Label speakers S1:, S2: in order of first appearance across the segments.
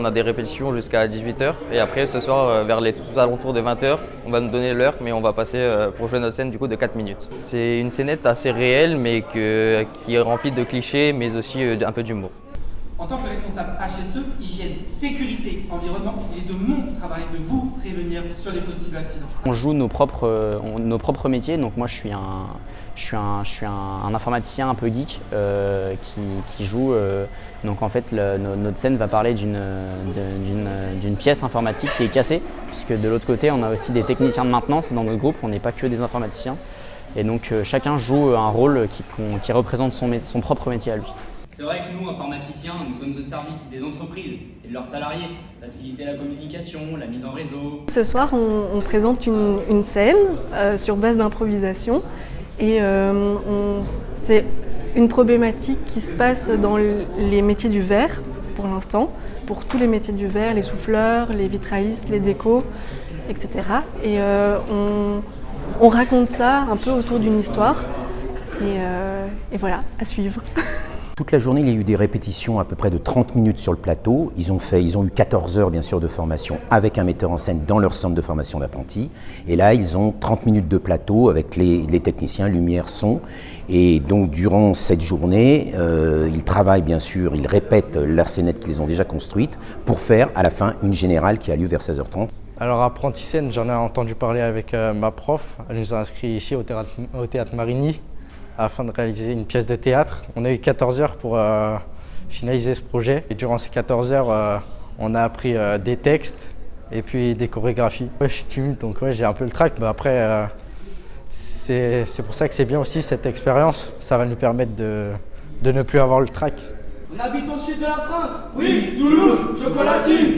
S1: On a des répétitions jusqu'à 18h et après ce soir vers les alentours de 20h, on va nous donner l'heure mais on va passer pour jouer notre scène du coup de 4 minutes. C'est une scénette assez réelle mais qui est remplie de clichés mais aussi un peu d'humour.
S2: En tant que responsable HSE, hygiène, sécurité, environnement, il est de mon travail de vous prévenir sur les possibles accidents.
S3: On joue nos propres métiers, donc moi je suis un informaticien un peu geek qui joue. Donc en fait notre scène va parler d'une pièce informatique qui est cassée, puisque de l'autre côté on a aussi des techniciens de maintenance dans notre groupe, on n'est pas que des informaticiens. Et donc chacun joue un rôle qui représente son propre métier à lui.
S4: C'est vrai que nous, informaticiens, nous sommes au service des entreprises et de leurs salariés, faciliter la communication, la mise en réseau.
S5: Ce soir, on présente une scène sur base d'improvisation et c'est une problématique qui se passe dans les métiers du verre pour l'instant, pour tous les métiers du verre, les souffleurs, les vitraillistes, les décos, etc. Et on raconte ça un peu autour d'une histoire et voilà, à suivre.
S6: Toute la journée, il y a eu des répétitions à peu près de 30 minutes sur le plateau. Ils ont eu 14 heures bien sûr de formation avec un metteur en scène dans leur centre de formation d'apprentis. Et là, ils ont 30 minutes de plateau avec les techniciens, lumière, son. Et donc durant cette journée, ils travaillent bien sûr, ils répètent leur scénette qu'ils ont déjà construite pour faire à la fin une générale qui a lieu vers 16h30.
S7: Alors apprenti scène, j'en ai entendu parler avec ma prof. Elle nous a inscrits ici au théâtre Marigny, afin de réaliser une pièce de théâtre. On a eu 14 heures pour finaliser ce projet. Et durant ces 14 heures, on a appris des textes et puis des chorégraphies. Ouais, je suis timide, donc ouais, j'ai un peu le trac. Mais après, c'est pour ça que c'est bien aussi cette expérience. Ça va nous permettre de ne plus avoir le trac.
S2: On habite au sud de la France. Oui, Toulouse, chocolatine.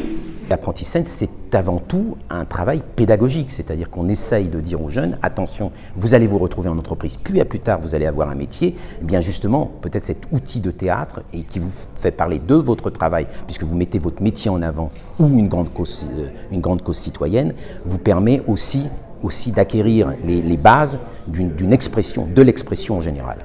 S6: L'apprenti scène, c'est avant tout un travail pédagogique, c'est-à-dire qu'on essaye de dire aux jeunes, attention, vous allez vous retrouver en entreprise, puis à plus tard, vous allez avoir un métier. Eh bien justement, peut-être cet outil de théâtre et qui vous fait parler de votre travail, puisque vous mettez votre métier en avant ou une grande cause citoyenne, vous permet aussi d'acquérir les bases d'une expression, de l'expression en général.